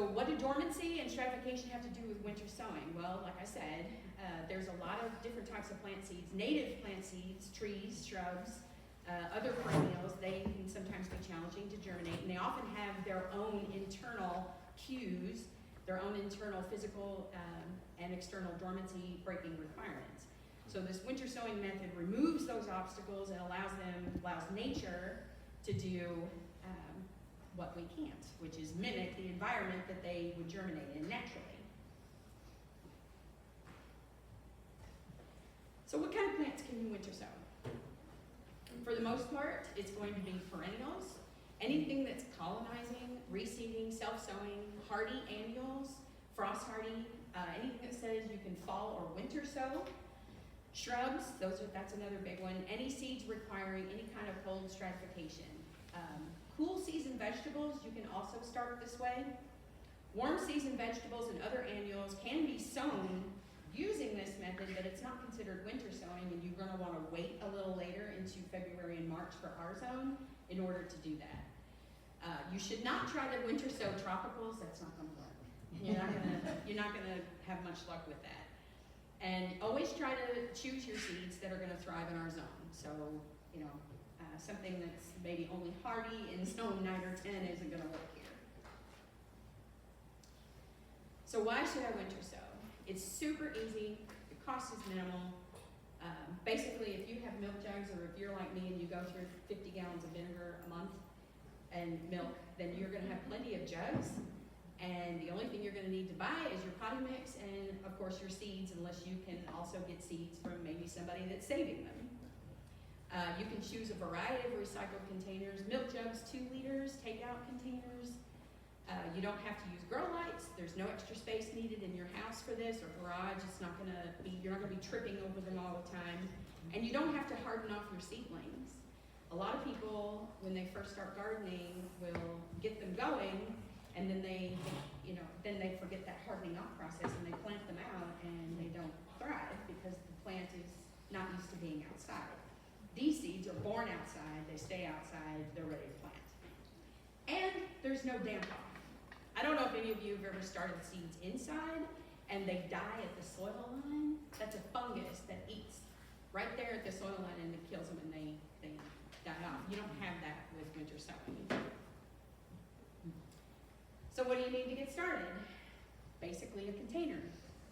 So what do dormancy and stratification have to do with winter sowing? Well, like I said, there's a lot of different types of plant seeds. Native plant seeds, trees, shrubs, other perennials, they can sometimes be challenging to germinate, and they often have their own internal cues, their own internal physical and external dormancy breaking requirements. So this winter sowing method removes those obstacles and allows nature to do what we can't, which is mimic the environment that they would germinate in naturally. So what kind of plants can you winter sow? For the most part, it's going to be perennials, anything that's colonizing, reseeding, self-sowing, hardy annuals, frost hardy, anything that says you can fall or winter sow. Shrubs, that's another big one. Any seeds requiring any kind of cold stratification. Cool season vegetables, you can also start this way. Warm season vegetables and other annuals can be sown using this method, but it's not considered winter sowing, and you're going to want to wait a little later into February and March for our zone in order to do that. You should not try to winter sow tropicals. That's not going to work. You're not gonna have much luck with that. And always try to choose your seeds that are going to thrive in our zone. So, something that's maybe only hardy in zone 9 or 10 isn't going to work here. So why should I winter sow? It's super easy. The cost is minimal. Basically, if you have milk jugs, or if you're like me and you go through 50 gallons of vinegar a month and milk, then you're going to have plenty of jugs. And the only thing you're going to need to buy is your potting mix and, of course, your seeds, unless you can also get seeds from maybe somebody that's saving them. You can choose a variety of recycled containers, milk jugs, 2 liters, takeout containers. You don't have to use grow lights. There's no extra space needed in your house for this or garage. You're not going to be tripping over them all the time. And you don't have to harden off your seedlings. A lot of people, when they first start gardening, will get them going, and then they forget that hardening off process, and they plant them out, and they don't thrive because the plant is not used to being outside. These seeds are born outside, they stay outside, they're ready to plant. And there's no damp off. I don't know if any of you have ever started seeds inside and they die at the soil line. That's a fungus that eats right there at the soil line and it kills them and they die off. You don't have that with winter sowing. So what do you need to get started? Basically a container,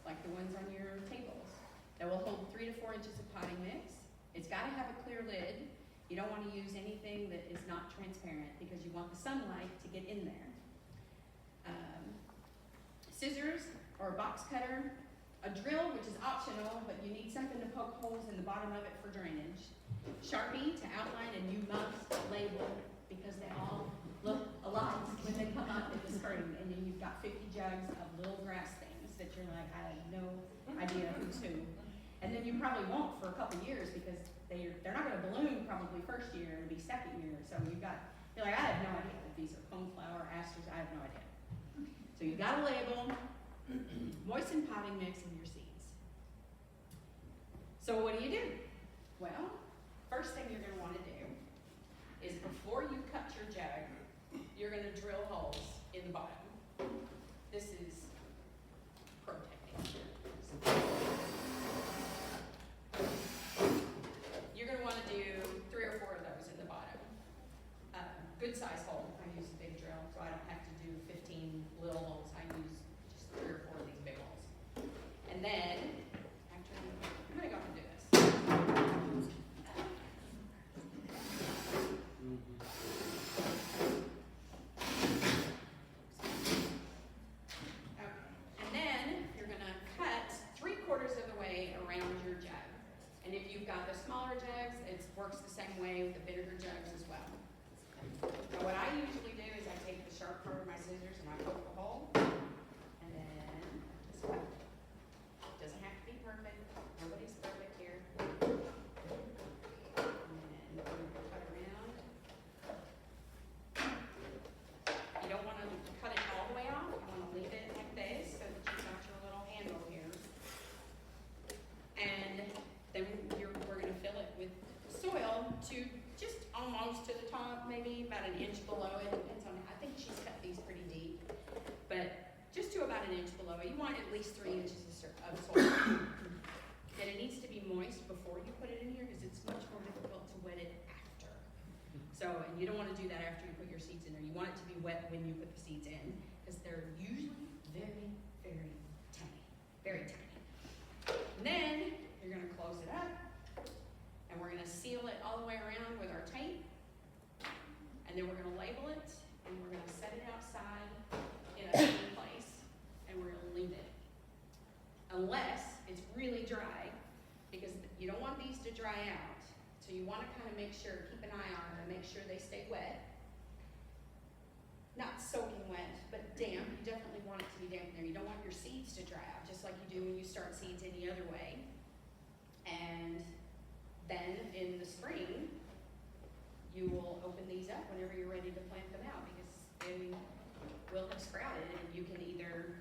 like the ones on your tables, that will hold 3 to 4 inches of potting mix. It's got to have a clear lid. You don't want to use anything that is not transparent because you want the sunlight to get in there. Scissors or a box cutter, a drill, which is optional, but you need something to poke holes in the bottom of it for drainage. Sharpie to outline, and you must label because they all look alike when they come up in the spring. And then you've got 50 jugs of little grass things that you're like, I have no idea who's who. And then you probably won't for a couple years because they're not going to bloom probably first year, it'll be second year. So you're like, I have no idea if these are coneflower, asters, I have no idea. So you've got a label, moisten potting mix in your seeds. So what do? Well, first thing you're going to want to do is before you cut your jug, you're going to drill holes in the bottom. This is pro technique. You're going to want to do 3 or 4 of those in the bottom. Good size hole. I use a big drill, so I don't have to do 15 little holes. I use just 3 or 4 of these big holes. And then, actually, I'm going to go and do this. Okay. And then you're going to cut 3/4 of the way around your jug. And if you've got the smaller jugs, it works the same way with the bigger jugs as well. So what I usually do is I take the sharp part of my scissors and I poke the hole, and then just cut. Doesn't have to be perfect. Nobody's perfect here. And then we're going to cut around. You don't want to cut it all the way off. You want to leave it like this so that you've got your little handle here. And then we're going to fill it with soil to just almost to the top, maybe about 1 inch below it. Depends on, I think she's cut these pretty deep. But to about 1 inch below it. You want at least 3 inches of soil. And it needs to be moist before you put it in here because it's much more difficult to wet it after. So, and you don't want to do that after you put your seeds in there. You want it to be wet when you put the seeds in because they're usually very, very tiny. Very tiny. And then you're going to close it up and we're going to seal it all the way around with our tape. And then we're going to label it and we're going to set it outside in a sunny place and we're going to leave it. Unless it's really dry, because you don't want these to dry out. So you want to kind of make sure, keep an eye on them and make sure they stay wet. Not soaking wet, but damp. You definitely want it to be damp in there. You don't want your seeds to dry out, just like you do when you start seeds any other way. And then in the spring, you will open these up whenever you're ready to plant them out, because they will have sprouted and you can either,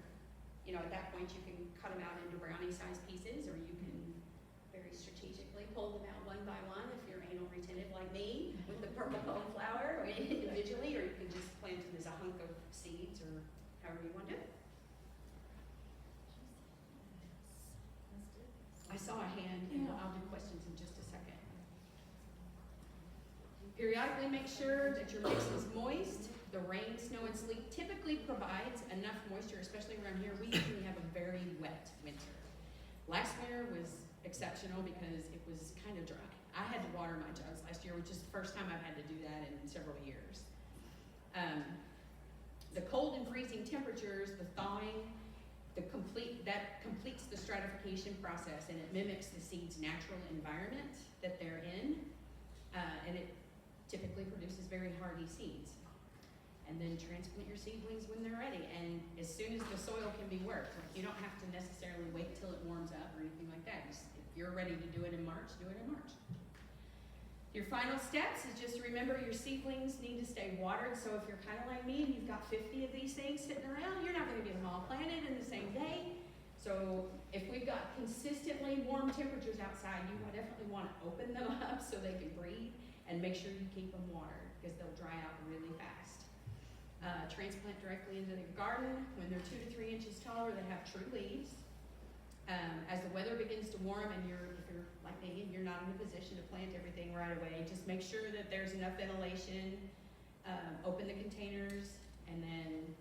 at that point you can cut them out into brownie-sized pieces, or you can very strategically pull them out one by one if you're anal retentive like me with the purple cone flower, or individually, or you can just plant them as a hunk of seeds, or however you want to do it. I saw a hand, and I'll do questions in just a second. Periodically make sure that your mix is moist. The rain, snow, and sleet typically provides enough moisture, especially around here. We usually have a very wet winter. Last winter was exceptional because it was kind of dry. I had to water my jugs last year, which is the first time I've had to do that in several years. The cold and freezing temperatures, the thawing, that completes the stratification process, and it mimics the seed's natural environment that they're in, and it typically produces very hardy seeds. And then transplant your seedlings when they're ready, and as soon as the soil can be worked. Like, you don't have to necessarily wait till it warms up or anything like that. If you're ready to do it in March, do it in March. Your final steps is just remember your seedlings need to stay watered. So if you're kind of like me and you've got 50 of these things sitting around, you're not going to get them all planted in the same day. So if we've got consistently warm temperatures outside, you definitely want to open them up so they can breathe, and make sure you keep them watered because they'll dry out really fast. Transplant directly into the garden when they're 2 to 3 inches tall, or they have true leaves. As the weather begins to warm and if you're like me and you're not in a position to plant everything right away, just make sure that there's enough ventilation. Open the containers, and then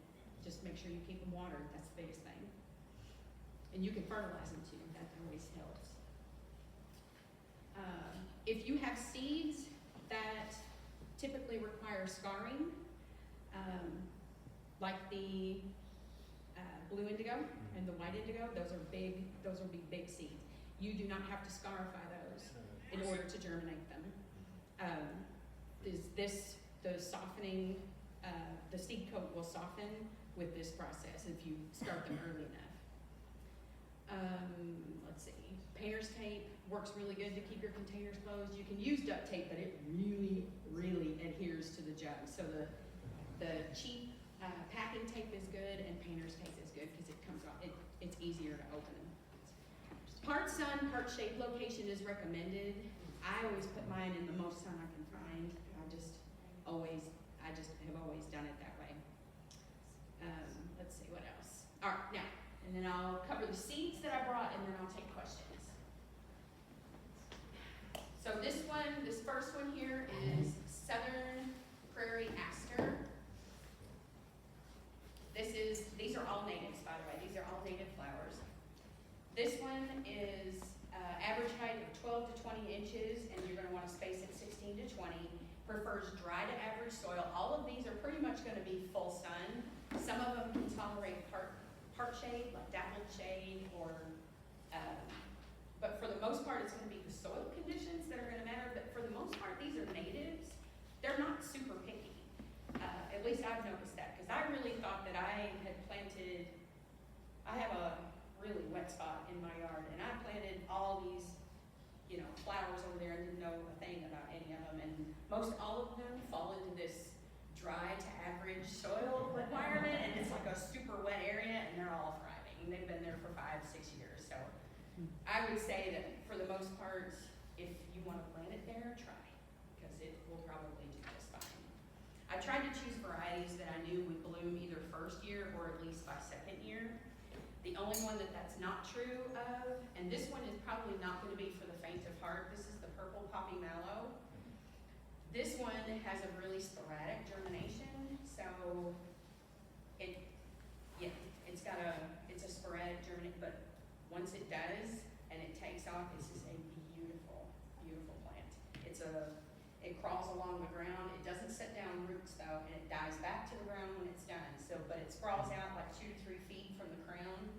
just make sure you keep them watered. That's the biggest thing. And you can fertilize them too. That always helps. If you have seeds that typically require scarring, like the blue indigo and the white indigo, those will be big seeds. You do not have to scarify those in order to germinate them. The softening, the seed coat will soften with this process if you start them early enough. Let's see, painter's tape works really good to keep your containers closed. You can use duct tape, but it really, really adheres to the jug. So the cheap packing tape is good, and painter's tape is good because it comes off. It's easier to open. Part sun, part shade location is recommended. I always put mine in the most sun I can find. I just have always done it that way. Let's see what else. All right, now, and then I'll cover the seeds that I brought, and then I'll take questions. So this first one here is Southern Prairie Aster. These are all natives, by the way. These are all native flowers. This one is average height of 12 to 20 inches, and you're going to want to space it 16 to 20. Prefers dry to average soil. All of these are pretty much going to be full sun. Some of them can tolerate part shade, like dappled shade, but for the most part, it's going to be the soil conditions that are going to matter. But for the most part, these are natives. They're not super picky. At least I've noticed that, because I really thought that I had planted. I have a really wet spot in my yard, and I planted all these, flowers over there and didn't know a thing about any of them, and most all of them fall into this dry to average soil requirement, and it's like a super wet area, and they're all thriving. They've been there for 5-6 years, so I would say that for the most part, if you want to plant it there, try, because it will probably do just fine. I tried to choose varieties that I knew would bloom either first year or at least by second year, The only one that's not true of, and this one is probably not gonna be for the faint of heart, this is the purple poppy mallow. This one has a really sporadic germination, so it's a sporadic germination, but once it does and it takes off, it's just a beautiful, beautiful plant. It crawls along the ground. It doesn't set down roots though, and it dies back to the ground when it's done. So, but it sprawls out like 2 to 3 feet from the crown,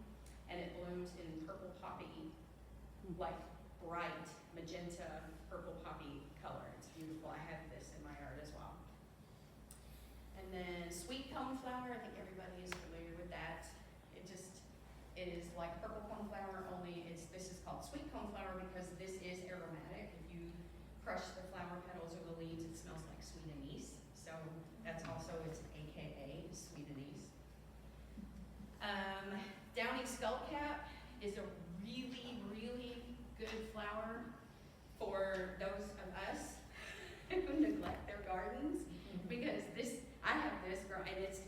and it blooms in purple poppy, like bright magenta purple poppy color. It's beautiful. I have this in my yard as well. And then sweet coneflower, I think everybody is familiar with that. It is like purple coneflower, only this is called sweet coneflower because this is aromatic. If you crush the flower petals or the leaves, it smells like sweet anise. So that's also its AKA, sweet anise. Downy skullcap is a really, really good flower for those of us who neglect their gardens, because I have this girl, and it's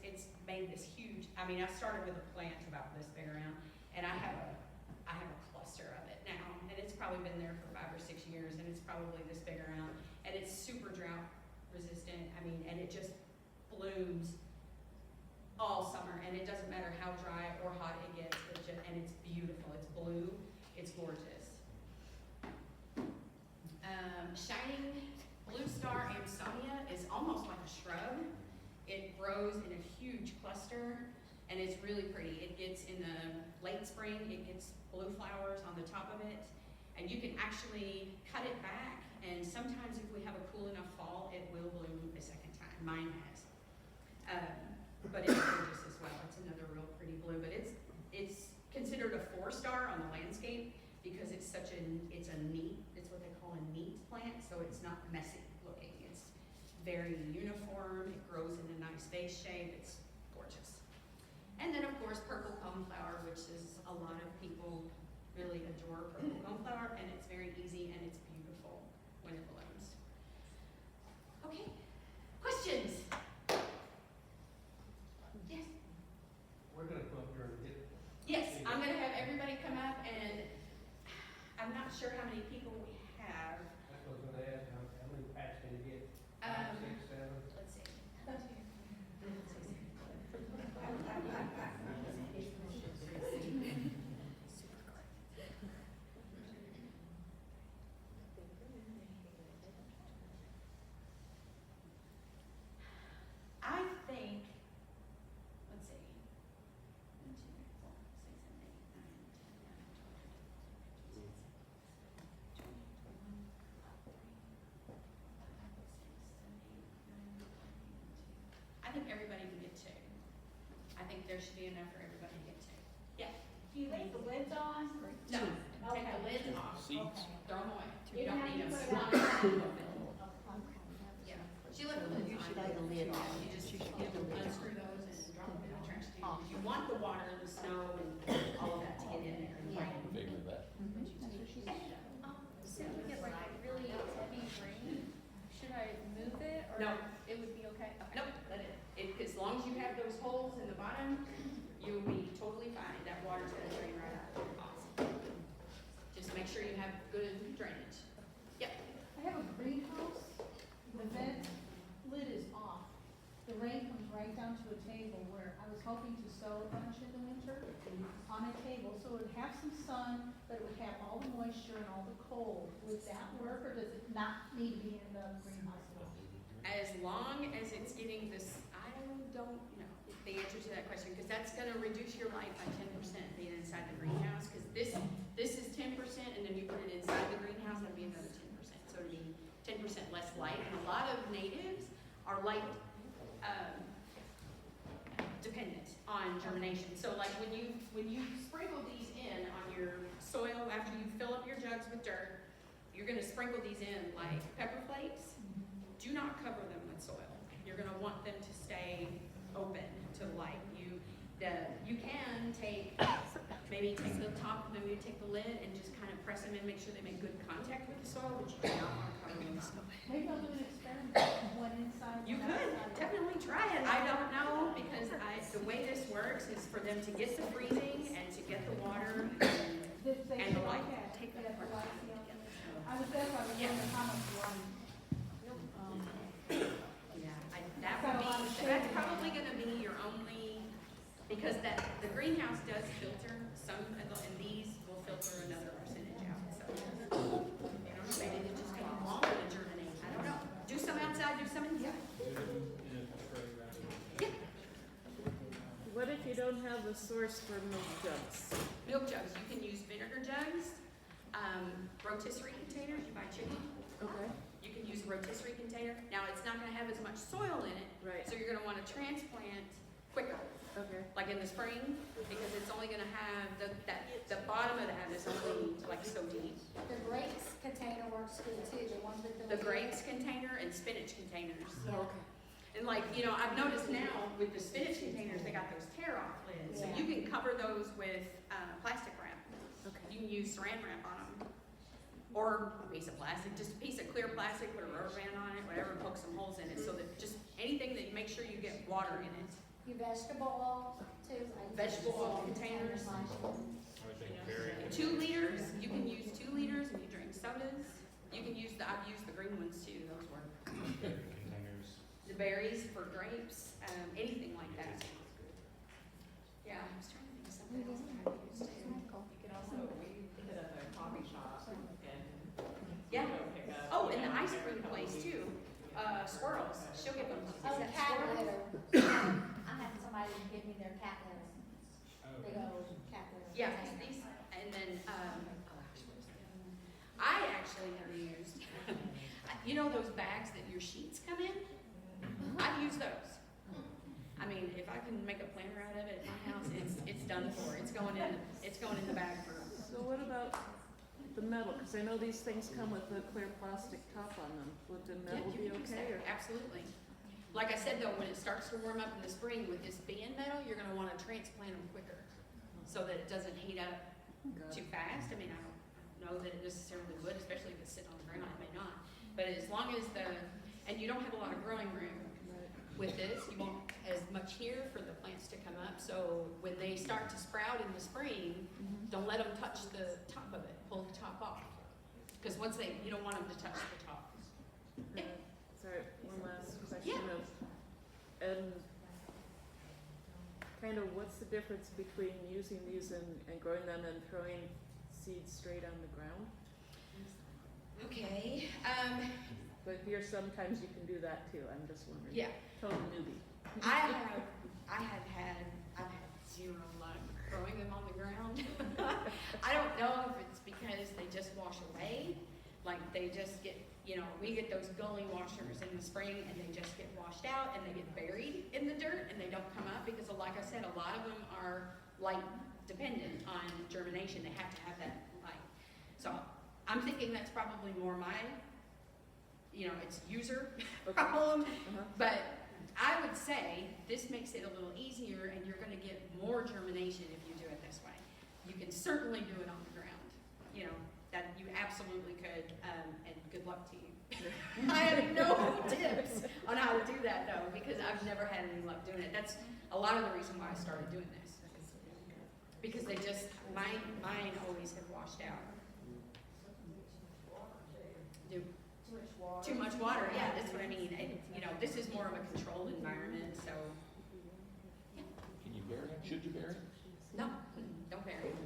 made this huge. I mean, I started with a plant about this big around, and I have a cluster of it now, and it's probably been there for 5 or 6 years, and it's probably this big around, and it's super drought resistant. I mean, and it just blooms all summer, and it doesn't matter how dry or hot it gets. And it's beautiful. It's blue. It's gorgeous. Shining blue star Amsonia is almost like a shrub. It grows in a huge cluster, and it's really pretty. It gets in the late spring, it gets blue flowers on the top of it, and you can actually cut it back, and sometimes if we have a cool enough fall, it will bloom a second time. Mine has. But it's gorgeous as well. It's another real pretty blue, but it's considered a 4-star on the landscape because it's what they call a neat plant, so it's not messy looking. It's very uniform. It grows in a nice vase shape. It's gorgeous. And then of course purple coneflower, which is a lot of people really adore purple coneflower, and it's very easy and it's beautiful when it blooms. Okay, questions? Yes. We're gonna come up here and get. Yes, I'm gonna have everybody come up, and I'm not sure how many people we have. That's what I was gonna ask, how many packs can you get? 5, 6, 7? Let's see. I think, let's see. 1, 2, 3, 4, 6, 7, 8, 9, 10, 11, 12, 13, 14, 15, 16, 17, 18, 19, 20. I think everybody can get 2. I think there should be enough for everybody to get 2. Yeah. Do you leave the lids on? No, take the Okay. lids off. Okay. Throw them away. You You don't have need to them. put You it want on. them open. Okay. Yeah. She left the lids on. You should leave the lid on. You just unscrew those and drop them in the trash can. Because you want the water, the snow, and all of that to get in there and rain. Figure that. So we get like a really heavy rain, should I move it or No. it would be okay? Okay. Nope, let it, as long as you have those holes in the bottom, you'll be totally fine. That water's gonna drain right out. Awesome. Just make sure you have good drainage. Yep. I have a greenhouse, the vent lid is off. The rain comes right down to a table where I was hoping to sow a bunch in the winter on a table, so it would have some sun, but it would have all the moisture and all the cold. Would that work, or does it not need to be in the greenhouse at all? As long as it's getting this, I don't know the answer to that question, because that's gonna reduce your light by 10% being inside the greenhouse, because this is 10%, and then you put it inside the greenhouse, that'd be another 10%. So it'd be 10% less light, and a lot of natives are light dependent on germination. So like when you sprinkle these in on your soil after you fill up your jugs with dirt, you're gonna sprinkle these in like pepper flakes. Do not cover them with soil. You're gonna want them to stay open to light. You can take the top, maybe take the lid and just kind of press them in, make sure they make good contact with the soil, but you do not want to cover them up. Maybe I'll do an experiment, one inside. You one could outside. definitely try it. I don't know because the way this works is for them to get the freezing and to get the water. They And the should light. look at, Take yeah, that the part. lights, yeah. I was there, I was wondering how much light. Yeah, that Got a would lot of be, shade that's in probably gonna be your only, because the greenhouse does filter some, and these will filter another percentage out, so. You know, maybe they just take longer to germinate, I don't know. Do some outside, do some inside. What if you don't have a source for milk jugs? Milk jugs, you can use vinegar jugs, rotisserie containers, you buy chicken. Okay. You can use a rotisserie container. Now, it's not gonna have as much soil in it, Right. so you're gonna wanna transplant quicker, Okay. like in the spring, because it's only gonna have, the bottom of that is only like so deep. The grapes container works good too, the one that The grapes container and spinach containers. Yeah. Okay. And like, you know, I've noticed now with the spinach containers, they got those tear-off lids, so Yeah. you can cover those with, plastic wrap. Okay. You can use saran wrap on them, or a piece of plastic, just a piece of clear plastic, put a rubber band on it, whatever, poke some holes in it, so that just anything that, make sure you get water in it. Your vegetable oil too. I use Vegetable oil containers. 2 liters, you can use 2 liters if you drink sodas. You can use I've used the green ones too, those work. Containers. The berries for grapes, anything like that. Yeah, I was trying to think of something else that I've used too. You can also, we put it at the coffee shop and Yeah. go pick up. Oh, and the ice cream place too, squirrels, she'll give them, Oh, is that cat squirrel? litter. I had somebody give me their cat litter, big old cat litter. Yeah, 'cause these, and then, I actually have used, you know those bags that your sheets come in? I've used those. I mean, if I can make a planter out of it at my house, it's done for, it's going in the bag for, So what about the metal? Because I know these things come with a clear plastic top on them. Would the yeah, metal you be can use okay? that, absolutely. Like I said though, when it starts to warm up in the spring with this being metal, you're gonna wanna transplant them quicker, so that it doesn't heat up Got too it. fast. I mean, I don't know that it necessarily would, especially if it's sitting on the ground, it may not. But as long as and you don't have a lot of growing room Right. with this, you won't as much here for the plants to come up. So when they start to sprout in the spring, Mhm. don't let them touch the top of it, pull the top off. Because once you don't want them to touch the top. Yeah. Sorry, one last question Yeah. and kind of what's the difference between using these and growing them and throwing seeds straight on the ground? Okay, But here sometimes you can do that too, I'm just wondering. yeah. Total newbie. I've had zero luck growing them on the ground. I don't know if it's because they just wash away, like they just get, you know, we get those gully washers in the spring and they just get washed out and they get buried in the dirt and they don't come up because, like I said, a lot of them are light dependent on germination. They have to have that light. So I'm thinking that's probably more my, you know, it's user Okay. problem. Uh-huh. But I would say this makes it a little easier and you're gonna get more germination if you do it this way. You can certainly do it on the ground, you know, that you absolutely could, and good luck to you. I have no tips on how to do that though, because I've never had any luck doing it. That's a lot of the reason why I started doing this. Because they just, mine always have washed out. Do too much water, yeah, that's what I mean. And, you know, this is more of a controlled environment, so, Can you bury them? Should you bury them? no, don't bury it.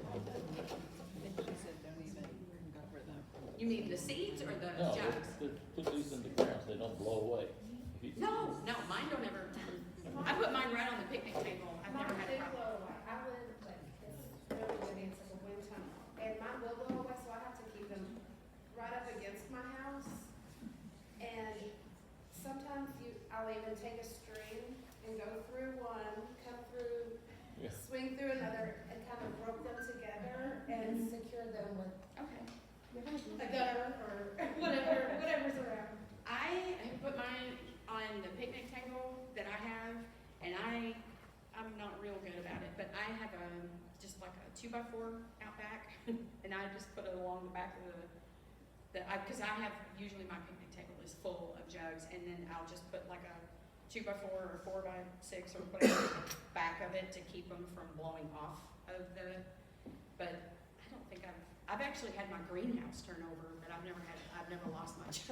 She said don't even cover them. You mean the seeds or the No, jugs? put these in the ground, so they don't blow away. If you- No, mine don't ever, I put mine right on the picnic table, I've never had a problem. I live, like, it's really windy, it's like a wind tunnel, and mine will blow away, so I have to keep them right up against my house. And sometimes I'll even take a string and go through one, come through, Yeah. swing through another, and kind of rope them together and secure them with Okay. a gutter or whatever's around. I have put mine on the picnic table that I have, and I'm not real good about it, but I have just like a 2x4 out back, and I just put it along the back of cause I have, usually my picnic table is full of jugs, and then I'll just put like a 2x4 or 4x6 or whatever back of it to keep them from blowing off of the, but I don't think I've actually had my greenhouse turn over, but I've never lost my jugs.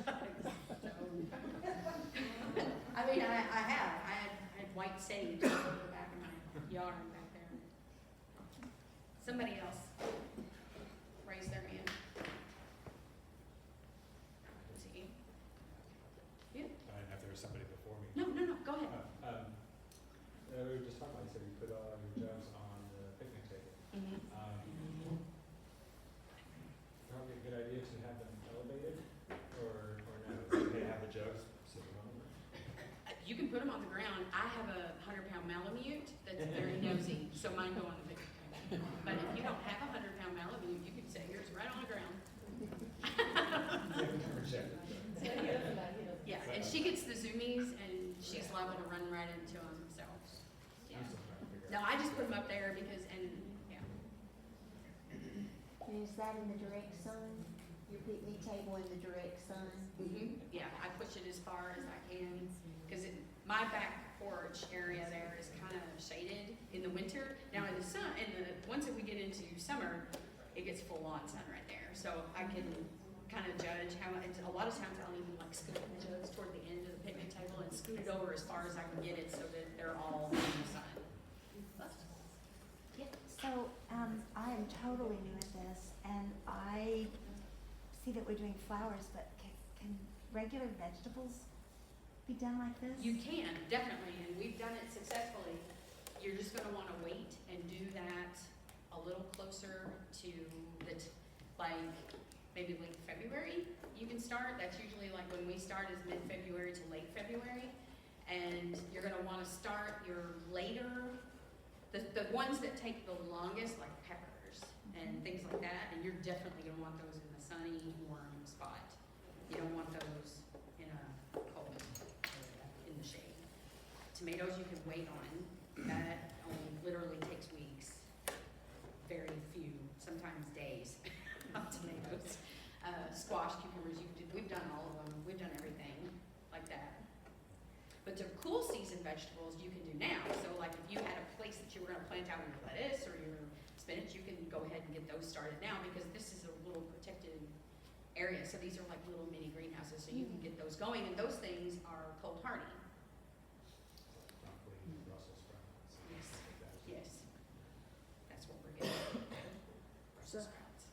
So, I mean, I had white sage over the back of my yard back there. Somebody else raised their hand. See? Yeah, I didn't know if there was somebody before me. no, go ahead. We were just talking about, you said you put all your jugs on the picnic table. Mhm. Probably a good idea to have them elevated, or no? Like, they have the jugs sitting on them? You can put them on the ground. I have a 100-pound Malamute that's very nosy, so mine go on the picnic table. But if you don't have a 100-pound Malamute, you can set yours right on the ground. Yeah, and she gets the zoomies, and she's liable to run right into them, so. Yeah. No, I just put them up there because, and, yeah. And is that in the direct sun? Your picnic table in the direct sun? Yeah, I push it as far as I can, because my back porch area there is kind of shaded in the winter. Now in the sun, once we get into summer, it gets full on sun right there. So I can kind of judge how much, a lot of times I'll even like scoot my jugs toward the end of the picnic table and scoot it over as far as I can get it so that they're all in the sun. Yeah, so, I am totally new at this, and I see that we're doing flowers, but can regular vegetables be done like this? You can, definitely, and we've done it successfully. You're just gonna wanna wait and do that a little closer to like maybe late February. You can start, that's usually like when we start is mid-February to late February. And you're gonna wanna start your later, the ones that take the longest, like peppers and things like that, and you're definitely gonna want those in the sunny, warm spot. You don't want those in a cold, in the shade. Tomatoes you can wait on, that only literally takes weeks. Very few, sometimes days of tomatoes. Squash, cucumbers, we've done all of them, we've done everything like that. But the cool season vegetables you can do now. So like if you had a place that you were gonna plant out your lettuce or your spinach, you can go ahead and get those started now because this is a little protected area. So these are like little mini greenhouses, so you can get those going, and those things are cold hardy. Broccoli, Brussels sprouts. Yes. Like that. Yes. That's what we're getting. So- Brussels sprouts.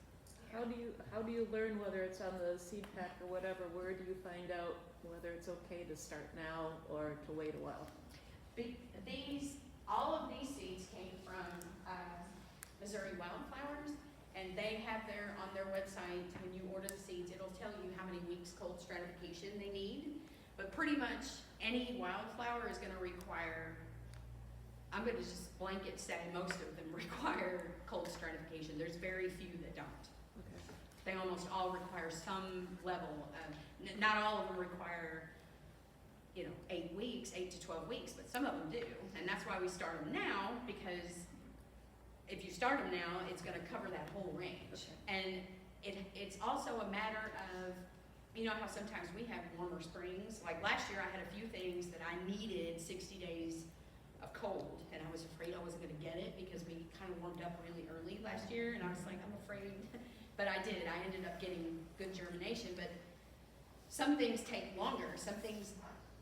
How do you learn whether it's on the seed pack or whatever? Where do you find out whether it's okay to start now or to wait a while? All of these seeds came from Missouri Wildflowers, and they have on their website, when you order the seeds, it'll tell you how many weeks cold stratification they need. But pretty much any wildflower is gonna require, I'm gonna just blanket say most of them require cold stratification. There's very few that don't. Okay. They almost all require some level of, not all of them require, 8 weeks, 8 to 12 weeks, but some of them do. And that's why we start them now, because if you start them now, it's gonna cover that whole range. Okay. And it's also a matter of, you know how sometimes we have warmer springs? Like last year I had a few things that I needed 60 days of cold, and I was afraid I wasn't gonna get it because we kind of warmed up really early last year, and I was like, I'm afraid. But I did, I ended up getting good germination, but some things take longer. Some things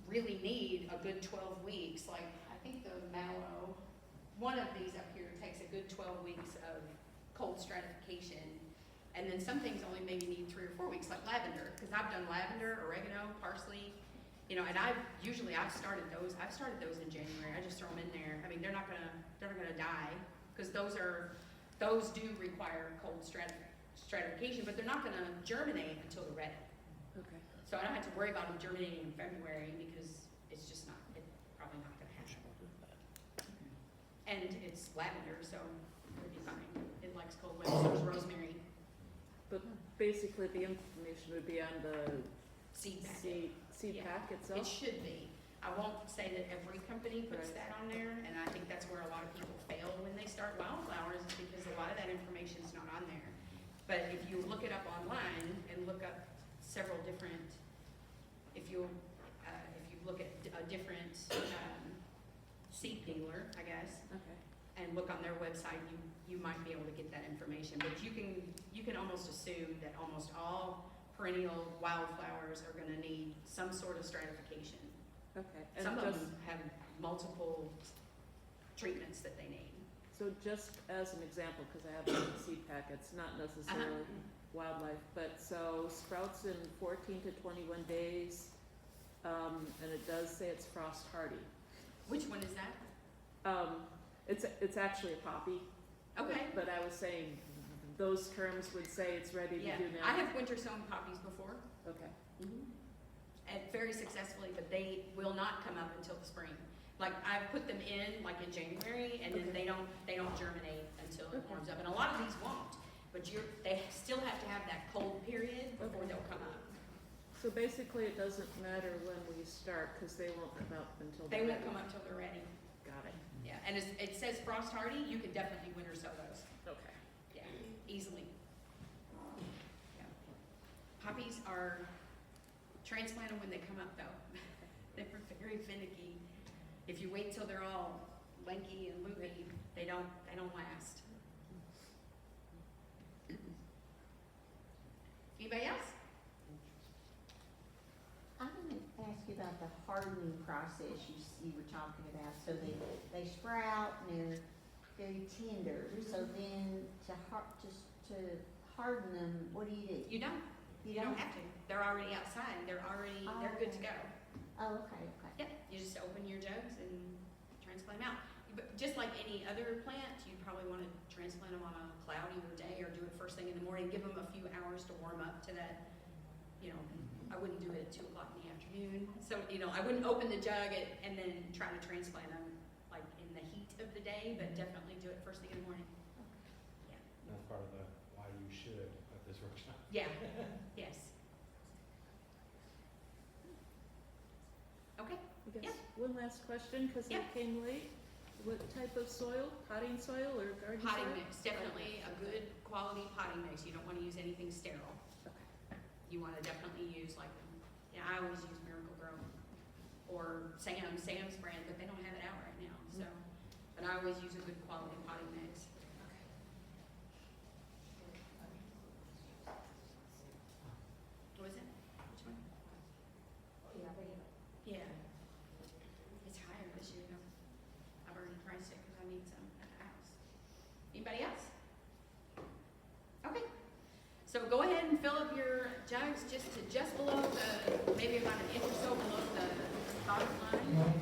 really need a good 12 weeks. Like, I think the mallow, one of these up here takes a good 12 weeks of cold stratification. And then some things only maybe need 3 or 4 weeks, like lavender, because I've done lavender, oregano, parsley, and I've started those in January. I just throw them in there. I mean, they're not gonna die, because those do require cold stratification, but they're not gonna germinate until they're ready. Okay. So I don't have to worry about them germinating in February because it's just probably not gonna happen. And it's lavender, so it'll be fine. It likes cold weather, so is rosemary. But basically the information would be on the Seed packet. seed Yeah. pack It itself? should be. I won't say that every company puts Right. that on there, and I think that's where a lot of people fail when they start wildflowers, is because a lot of that information's not on there. But if you look it up online and look up several different, if you look at a a different, seed dealer, I guess, Okay. and look on their website, you might be able to get that information. But you can almost assume that almost all perennial wildflowers are gonna need some sort of stratification. Okay. And Some of just, them have multiple treatments that they need. so just as an example, because I have the seed packets, not necessarily wildlife, but so sprouts in 14 to 21 days, and it does say it's frost hardy. Which one is that? It's actually a poppy. Okay. But I was saying, those terms would say it's ready to Yeah, do now. I have winter sown poppies before, Okay. and very successfully, but they will not come up until the spring. Like, I've put them in like in January, and then Okay. they don't germinate until it Okay. warms up, and a lot of these won't. But they still have to have that cold period before Okay. they'll come up. So basically, it doesn't matter when we start, because they won't come up until They they're won't ready. come up till they're ready. Got it. Yeah, and it says frost hardy, you can definitely winter sow those. Okay. Yeah, easily. Yeah. Poppies are, transplant them when they come up though. They're very finicky. If you wait till they're all lanky and loopy, they don't last. Anybody else? I'm gonna ask you about the hardening process you were talking about. So they sprout and they're very tender. So then to harden them, what do? You don't. You don't have to. They're already outside. They're good to go. Oh, okay. Yep, you just open your jugs and transplant them out. But just like any other plant, you'd probably want to transplant them on a cloudier day or do it first thing in the morning. Give them a few hours to warm up to that. I wouldn't do it at 2 o'clock in the afternoon. So, I wouldn't open the jug and then try to transplant them like in the heat of the day, but definitely do it first thing in the morning. Yeah. That's part of the why you should at this workshop. Yeah, yes. Okay. I guess Yeah. one last question, because Yeah. I came late. What type of soil? Potting soil or garden soil? Potting mix, definitely a good quality potting mix. You don't want to use anything sterile. Okay. You want to definitely use I always use Miracle Grow or Sam's brand, but they don't have it out right now. So, but I always use a good quality potting mix. What is it? Which one? Yeah. It's higher this year though. I've already priced it because I need some at the house. Anybody else? Okay. So go ahead and fill up your jugs just below maybe about an inch or so below the bottom line.